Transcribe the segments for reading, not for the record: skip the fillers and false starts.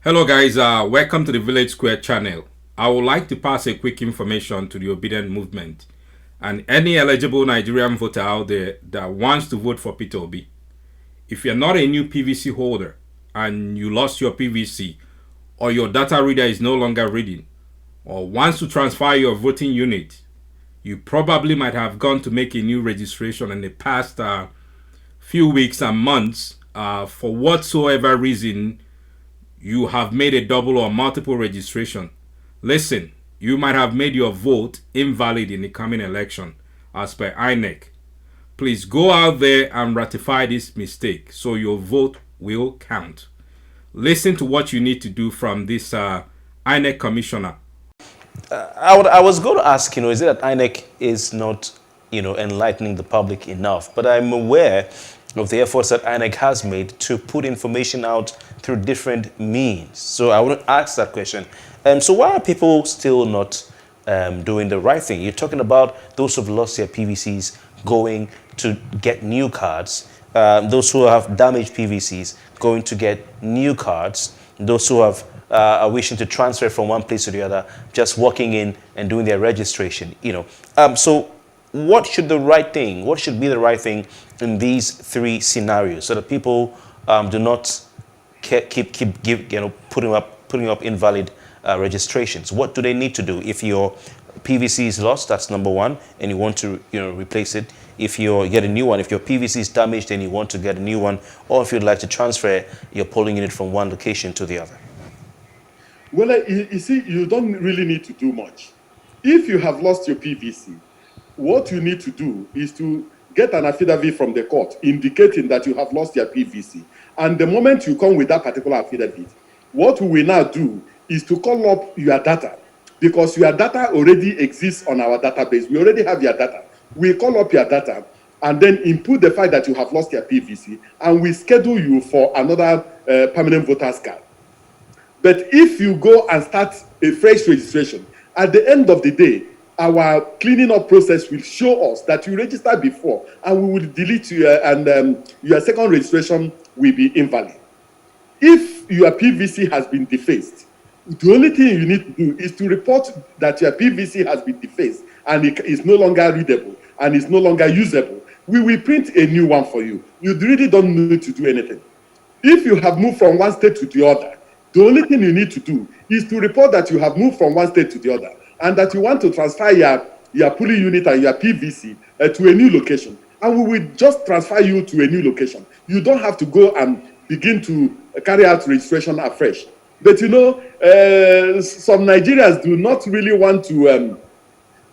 Hello guys, welcome to the Village Square channel. I would like to pass a quick information to the ObIdient Movement and any eligible Nigerian voter out there that wants to vote for Peter Obi. If you're not a new PVC holder and you lost your PVC or your data reader is no longer reading or wants to transfer your voting unit, you probably might have gone to make a new registration in the past few weeks and months for whatsoever reason you have made a double or multiple registration. Listen, you might have made your vote invalid in the coming election as per INEC. Please go out there and ratify this mistake so your vote will count. Listen to what you need to do from this INEC commissioner. I was going to ask, is it that INEC is not, enlightening the public enough? But I'm aware of the efforts that INEC has made to put information out through different means. So I want to ask that question. So why are people still not doing the right thing? You're talking about those who've lost their PVCs going to get new cards, those who have damaged PVCs going to get new cards, those who have are wishing to transfer from one place to the other, just walking in and doing their registration. So what should be the right thing in these three scenarios so that people do not keep putting up invalid registrations? What do they need to do? If your PVC is lost, that's number one, and you want to replace it. If you get a new one, if your PVC is damaged and you want to get a new one, or if you'd like to transfer your polling unit from one location to the other. Well, you see, you don't really need to do much. If you have lost your PVC, what you need to do is to get an affidavit from the court indicating that you have lost your PVC. And the moment you come with that particular affidavit, what we will now do is to call up your data, because your data already exists on our database. We already have your data. We call up your data and then input the fact that you have lost your PVC, and we schedule you for another permanent voter's card. But if you go and start a fresh registration, at the end of the day, our cleaning up process will show us that you registered before, and we will delete you, and your second registration will be invalid. If your PVC has been defaced, the only thing you need to do is to report that your PVC has been defaced and it is no longer readable and is no longer usable. We will print a new one for you. You really don't need to do anything. If you have moved from one state to the other, the only thing you need to do is to report that you have moved from one state to the other and that you want to transfer your polling unit and your PVC to a new location. And we will just transfer you to a new location. You don't have to go and begin to carry out registration afresh. But some Nigerians do not really want to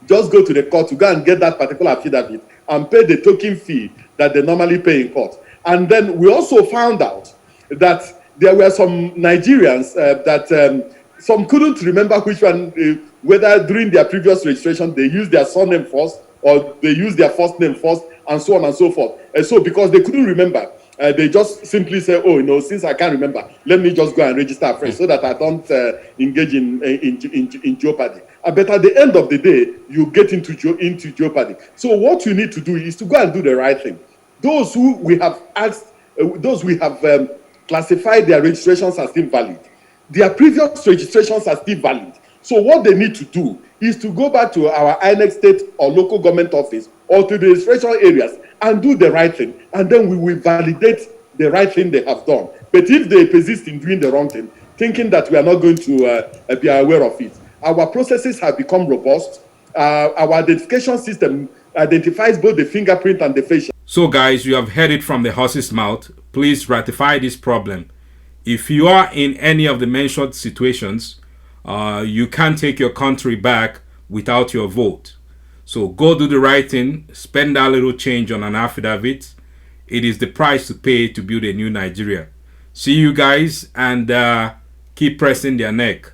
just go to the court to go and get that particular affidavit and pay the token fee that they normally pay in court. And then we also found out that there were some Nigerians that some couldn't remember which one, whether during their previous registration they used their surname first or they used their first name first, and so on and so forth. And so because they couldn't remember, they just simply say, since I can't remember, let me just go and register afresh so that I don't engage in jeopardy. But at the end of the day, you get into jeopardy. So what you need to do is to go and do the right thing. Those who we have asked, those we have classified their registrations as invalid, their previous registrations are still valid. So what they need to do is to go back to our INEC state or local government office or to the registration areas and do the right thing. And then we will validate the right thing they have done. But if they persist in doing the wrong thing, thinking that we are not going to be aware of it, our processes have become robust. Our identification system identifies both the fingerprint and the facial. So guys, you have heard it from the horse's mouth. Please ratify this problem. If you are in any of the mentioned situations, you can't take your country back without your vote. So go do the right thing, spend that little change on an affidavit. It is the price to pay to build a new Nigeria. See you guys, and keep pressing their neck.